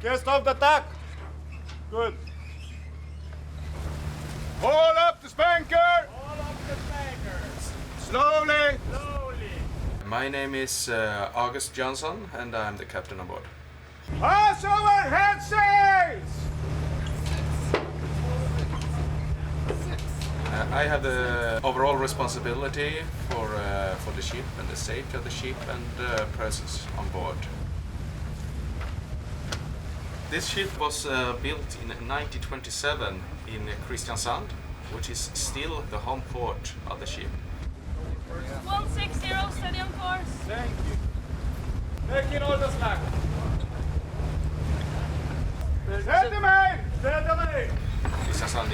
Cast off the tack. Good. Haul up the spanker. All up the spankers. Slowly. Slowly. My name is August Johnson and I'm the captain on board. Pass over head sails. I have the overall responsibility for the ship and the safety of the ship and presence on board. This ship was built in 1927 in Kristiansand, which is still the home port of the ship. 160, steady on course. Thank you. Take in all the slack. Steady, mate. Steady. Kristiansand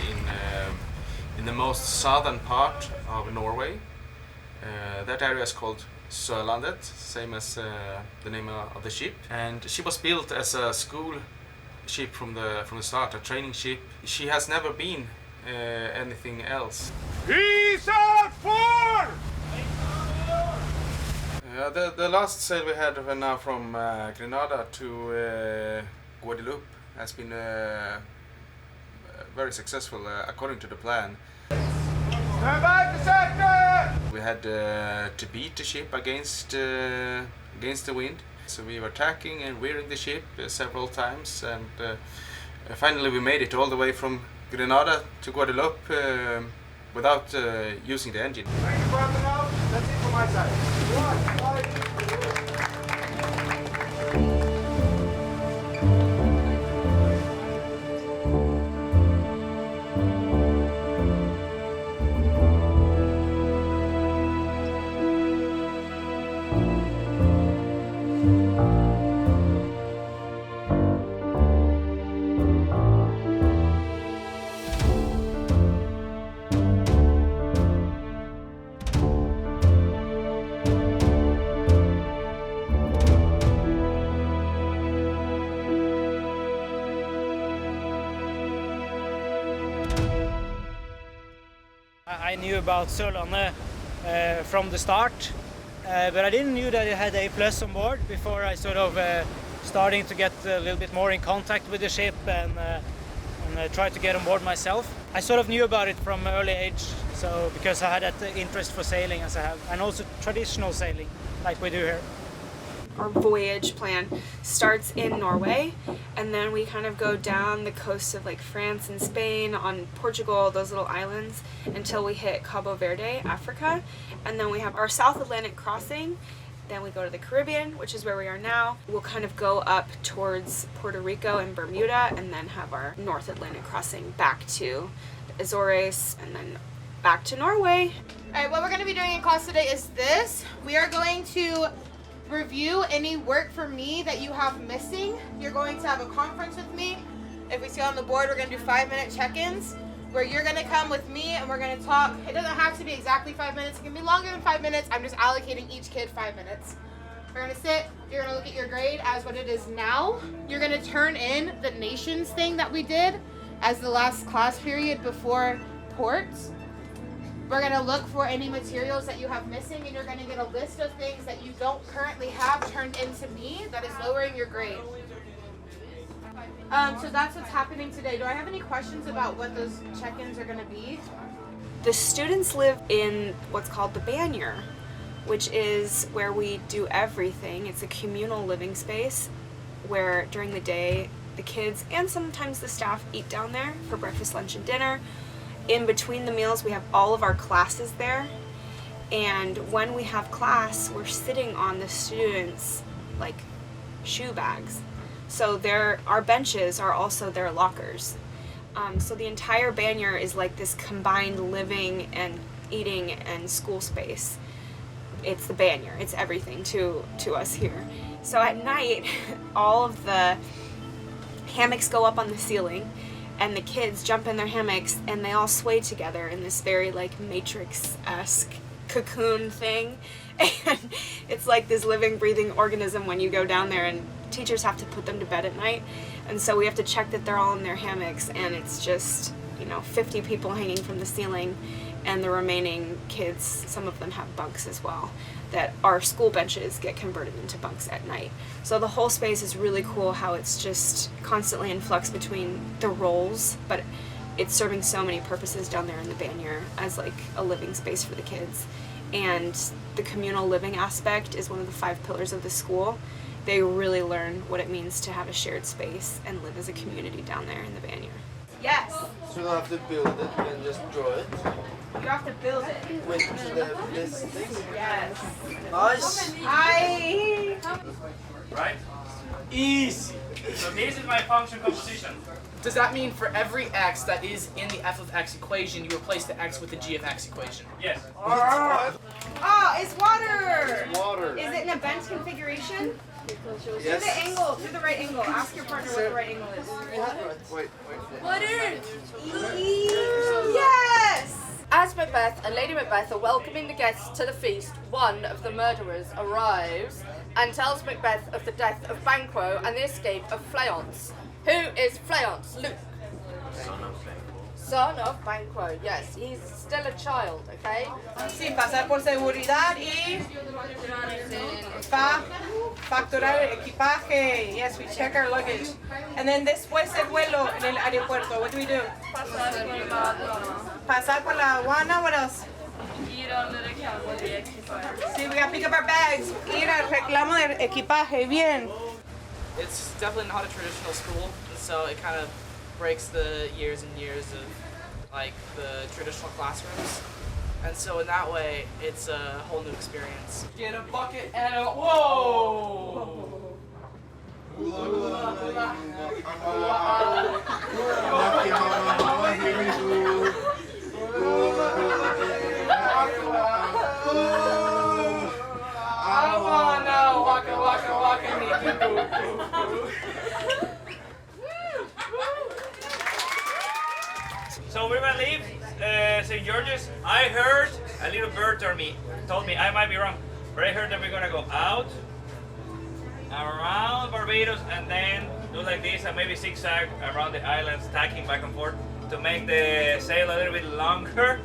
in the most southern part of Norway. That area is called Sørlandet, same as the name of the ship. And she was built as a school ship from the start, a training ship. She has never been anything else. Peace out, four! The last sail we had now from Grenada to Guadeloupe has been very successful according to the plan. Stand back the sector! We had to beat the ship against the wind. So we were tacking and veering the ship several times, and finally we made it all the way from Grenada to Guadeloupe without using the engine. Thank you for having out. That's it from my side. One, five. I knew about Sørlandet from the start, but I didn't know that it had A+ on board before I sort of starting to get a little bit more in contact with the ship and try to get on board myself. I sort of knew about it from early age, so because I had that interest for sailing as I have, and also traditional sailing like we do here. Our voyage plan starts in Norway, and then we kind of go down the coast of like France and Spain, on Portugal, those little islands, until we hit Cabo Verde, Africa, and then we have our South Atlantic crossing. Then we go to the Caribbean, which is where we are now. We'll kind of go up towards Puerto Rico and Bermuda, and then have our North Atlantic crossing back to the Azores, and then back to Norway. All right, what we're going to be doing in class today is this. We are going to review any work for me that you have missing. You're going to have a conference with me. If we see on the board, we're going to do 5-minute check-ins where you're going to come with me and we're going to talk. It doesn't have to be exactly 5 minutes. It can be longer than 5 minutes. I'm just allocating each kid 5 minutes. We're going to sit. You're going to look at your grade as what it is now. You're going to turn in the nations thing that we did as the last class period before ports. We're going to look for any materials that you have missing, and you're going to get a list of things that you don't currently have turned into me that is lowering your grade. So that's what's happening today. Do I have any questions about what those check-ins are going to be? The students live in what's called the Banyer, which is where we do everything. It's a communal living space where during the day the kids and sometimes the staff eat down there for breakfast, lunch, and dinner. In between the meals, we have all of our classes there, and when we have class, we're sitting on the students' like shoe bags. So our benches are also their lockers. So the entire Banyer is like this combined living and eating and school space. It's the Banyer. It's everything to us here. So at night, all of the hammocks go up on the ceiling, and the kids jump in their hammocks and they all sway together in this very like Matrix-esque cocoon thing. And it's like this living, breathing organism when you go down there, and teachers have to put them to bed at night. And so we have to check that they're all in their hammocks, and it's just, 50 people hanging from the ceiling. and the remaining kids, some of them have bunks as well, that our school benches get converted into bunks at night. So the whole space is really cool how it's just constantly in flux between the roles, but it's serving so many purposes down there in the Bannier as like a living space for the kids. And the communal living aspect is one of the 5 pillars of the school. They really learn what it means to have a shared space and live as a community down there in the Bannier. Yes. So you have to build it and just draw it You have to build it. with this thing. Yes. Nice. Right? Easy. So this is my function composition. Does that mean for every x that is in the f of x equation, you replace the x with the g of x equation? Yes. Oh, it's water. Water. Is it in a bent configuration? Yes. Do the angle, do the right angle. Ask your partner what the right angle is. Wait. Yes! As Macbeth and Lady Macbeth are welcoming the guests to the feast, one of the murderers arrives and tells Macbeth of the death of Banquo and the escape of Fleance. Who is Fleance? Luke. Son of Banquo, yes. He's still a child, okay? Sí, pasar por seguridad y facturar el equipaje. Yes, we check our luggage. And then después el vuelo en el aeropuerto. What do we do? Pasar por la aduana. What else? Sí, we gotta pick up our bags. Ir al reclamo del equipaje. Bien. It's definitely not a traditional school, and so it kind of breaks the years and years of like the traditional classrooms. And so in that way, it's a whole new experience. Get a bucket and a whoa! I wanna waka me boo. So we're gonna leave St. George's. I heard a little bird told me, I might be wrong, but I heard that we're gonna go out, around Barbados, and then do like this and maybe zigzag around the islands, tacking back and forth to make the sail a little bit longer,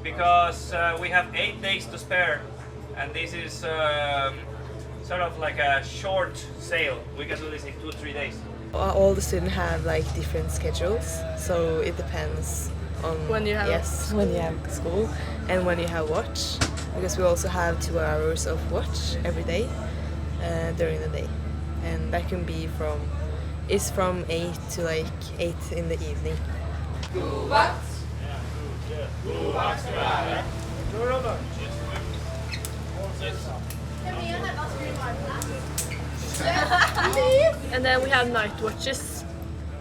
because we have 8 days to spare, and this is sort of like a short sail. We can do this in 2-3 days. All the students have like different schedules, so it depends on when you have school and when you have watch, because we also have 2 hours of watch every day during the day, and that can be from 8 to like 8 in the evening. And then we have night watches,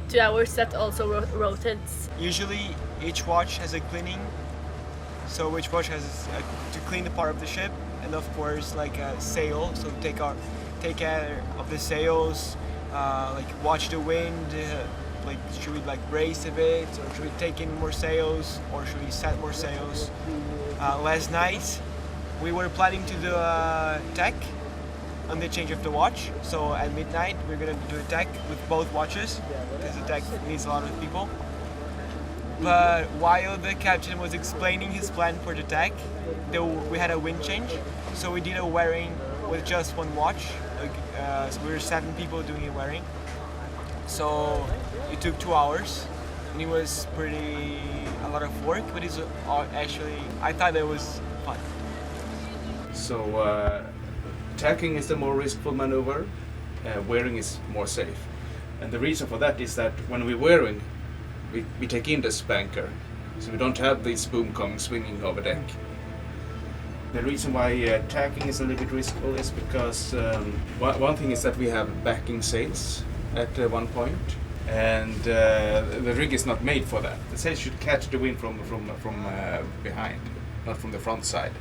2 hours that also rotates. Usually each watch has a cleaning, so each watch has to clean the part of the ship, and of course like a sail, so take care of the sails, like watch the wind, like should we like brace a bit, or should we take in more sails, or should we set more sails. Last night we were planning to do a deck on the change of the watch, so at midnight we're gonna do a deck with both watches, because the deck needs a lot of people. But while the captain was explaining his plan for the deck, we had a wind change, so we did a wearing with just 1 watch. So we were 7 people doing a wearing. So it took 2 hours, and it was a lot of work, but it's actually, I thought it was fun. So tacking is the more riskful maneuver, wearing is more safe. And the reason for that is that when we're wearing, we take in the spanker, so we don't have this boom coming swinging over deck. The reason why tacking is a little bit riskful is because one thing is that we have backing sails at one point, and the rig is not made for that. The sails should catch the wind from behind, not from the front side.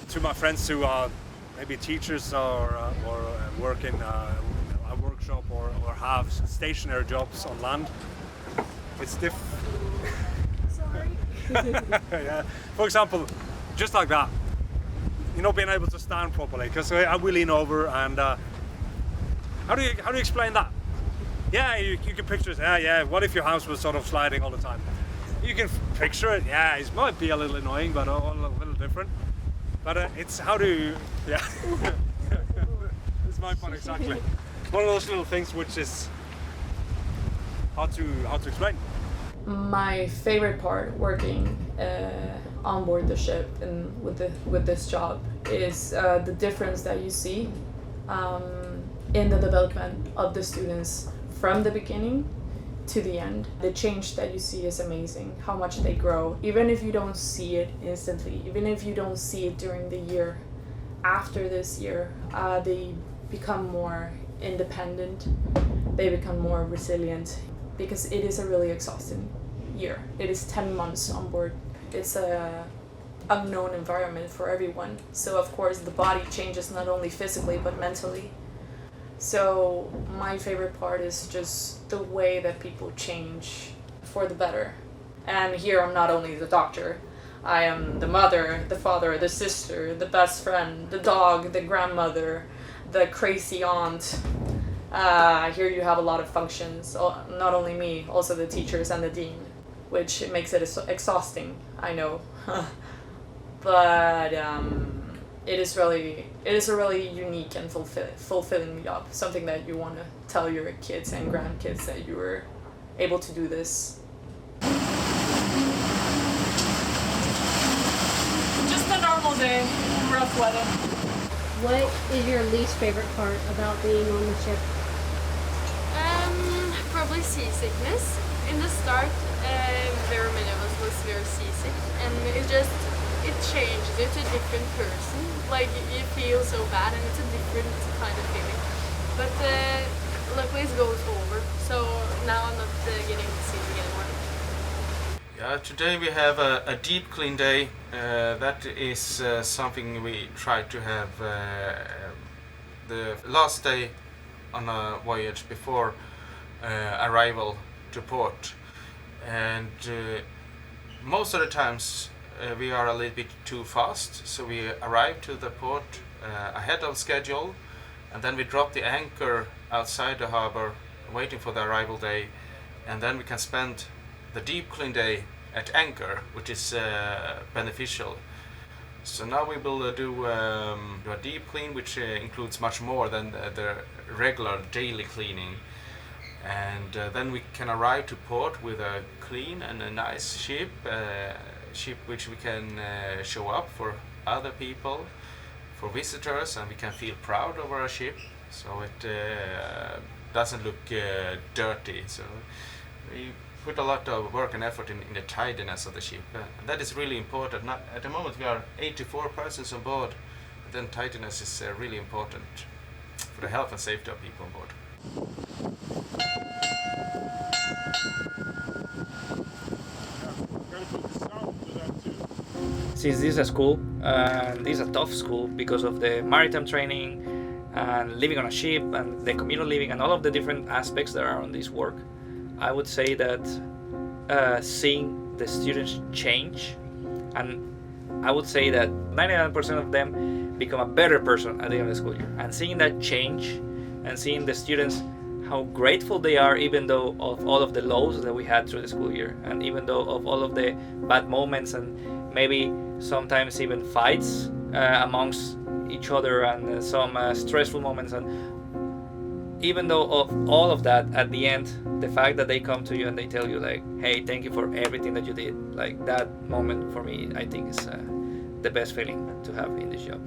To my friends who are maybe teachers or work in a workshop or have stationary jobs on land, it's Sorry. yeah. For example, just like that, being able to stand properly, because I will lean over, and how do you explain that? Yeah, you can picture it. Yeah. What if your house was sort of sliding all the time? You can picture it. Yeah, it might be a little annoying, but a little different. But it's how to. Yeah. That's my point exactly. One of those little things which is hard to explain. My favorite part working on board the ship and with this job is the difference that you see in the development of the students from the beginning to the end. The change that you see is amazing, how much they grow, even if you don't see it instantly, even if you don't see it during the year. After this year, they become more independent, they become more resilient, because it is a really exhausting year. It is 10 months on board. It's a unknown environment for everyone. So of course the body changes not only physically but mentally. So my favorite part is just the way that people change for the better. And here I'm not only the doctor, I am the mother, the father, the sister, the best friend, the dog, the grandmother, the crazy aunt. Here you have a lot of functions, not only me, also the teachers and the dean, which makes it exhausting, I know. But it is a really unique and fulfilling job, something that you want to tell your kids and grandkids that you were able to do this. Just a normal day, rough weather. What is your least favorite part about being on the ship? Probably seasickness. In the start, very many of us was very seasick, and it changes. It's a different person. Like you feel so bad, and it's a different kind of feeling. But luckily it goes over, so now I'm not getting seasick anymore. Yeah, today we have a deep clean day. That is something we try to have the last day on a voyage before arrival to port. And most of the times we are a little bit too fast, so we arrive to the port ahead of schedule, and then we drop the anchor outside the harbor waiting for the arrival day, and then we can spend the deep clean day at anchor, which is beneficial. So now we will do a deep clean, which includes much more than the regular daily cleaning. And then we can arrive to port with a clean and a nice ship which we can show up for other people, for visitors, and we can feel proud of our ship, so it doesn't look dirty. So we put a lot of work and effort in the tidiness of the ship, and that is really important. Now, at the moment we are 84 persons on board, and then tidiness is really important for the health and safety of people on board. Since this is a school, this is a tough school because of the maritime training and living on a ship and the communal living and all of the different aspects that are on this work, I would say that seeing the students change, and I would say that 99% of them become a better person at the end of the school year, and seeing that change and seeing the students how grateful they are, even though of all of the lows that we had through the school year, and even though of all of the bad moments and maybe sometimes even fights amongst each other and some stressful moments, and even though of all of that, at the end, the fact that they come to you and they tell you like, hey, thank you for everything that you did, like that moment for me, I think is the best feeling to have in this job.